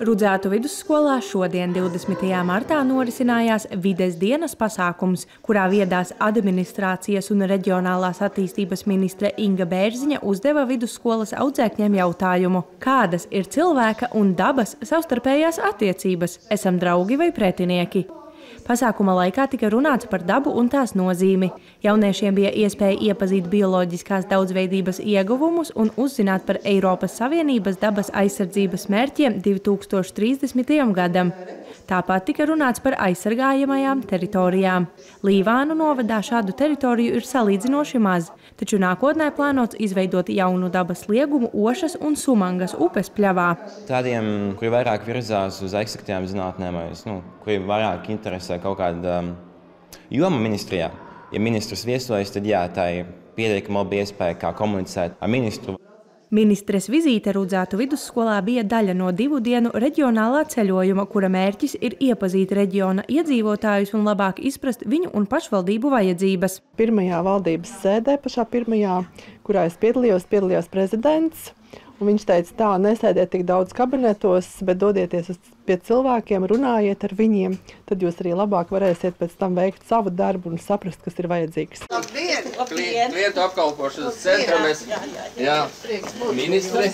Rudzātu vidusskolā šodien, 20. martā, norisinājās vides dienas pasākums, kurā viedās administrācijas un reģionālās attīstības ministre Inga Bērziņa uzdeva vidusskolas audzēkņiem jautājumu: kādas ir cilvēka un dabas savstarpējās attiecības? Esam draugi vai pretinieki? Pasākuma laikā tika runāts par dabu un tās nozīmi. Jauniešiem bija iespēja iepazīt bioloģiskās daudzveidības ieguvumus un uzzināt par Eiropas Savienības dabas aizsardzības mērķiem 2030. gadam. Tāpat tika runāts par aizsargājamajām teritorijām. Līvānu novadā šādu teritoriju ir salīdzinoši maz, taču nākotnē plānots izveidot jaunu dabas liegumu Ošas un Sumangas upes pļavā. Tādiem, kuri vairāk virzās uz eksaktām zinātnēm, kuri vairāk interesē kaut kāda joma ministrijā. Ja ministrs viesojas, tad jā, tā ir pietiekama laba iespēja, kā komunicēt ar ministru. Ministres vizīte Rudzātu vidusskolā bija daļa no 2 dienu reģionālā ceļojuma, kura mērķis ir iepazīt reģiona iedzīvotājus un labāk izprast viņu un pašvaldību vajadzības. Pirmajā valdības sēdē, pašā pirmajā, kurā es piedalījos prezidents. Un viņš teica, tā, nesēdiet tik daudz kabinetos, bet dodieties pie cilvēkiem, runājiet ar viņiem. Tad jūs arī labāk varēsiet pēc tam veikt savu darbu un saprast, kas ir vajadzīgs. Klientu apkalpošanas centrā mēs, ministri.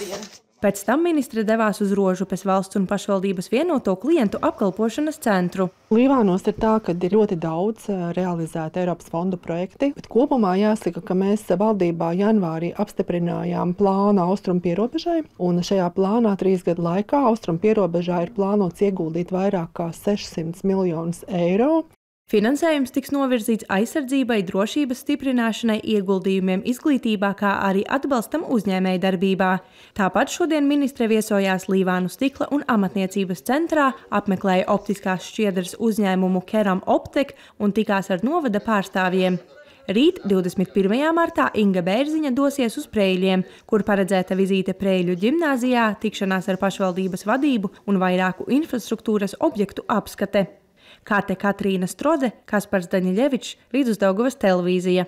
Pēc tam ministre devās uz Rožupes valsts un pašvaldības vienoto klientu apkalpošanas centru. Līvānos ir tā, ka ir ļoti daudz realizēta Eiropas fondu projekti, bet kopumā jāsaka, ka mēs valdībā janvārī apstiprinājām plānu austrumu pierobežai, un šajā plānā 3 gadu laikā austrumu pierobežā ir plānots ieguldīt vairāk kā 600 miljonus eiro. Finansējums tiks novirzīts aizsardzībai, drošības stiprināšanai, ieguldījumiem izglītībā, kā arī atbalstam uzņēmēju darbībā. Tāpat šodien ministre viesojās Līvānu stikla un amatniecības centrā, apmeklēja optiskās šķiedras uzņēmumu Keram Optek un tikās ar novada pārstāvjiem. Rīt, 21. martā, Inga Bērziņa dosies uz Preiļiem, kur paredzēta vizīte Preiļu ģimnāzijā, tikšanās ar pašvaldības vadību un vairāku infrastruktūras objektu apskate. Katrīna Stroze, Kaspars Daņiļevičs, Vidusdaugavas televīzija.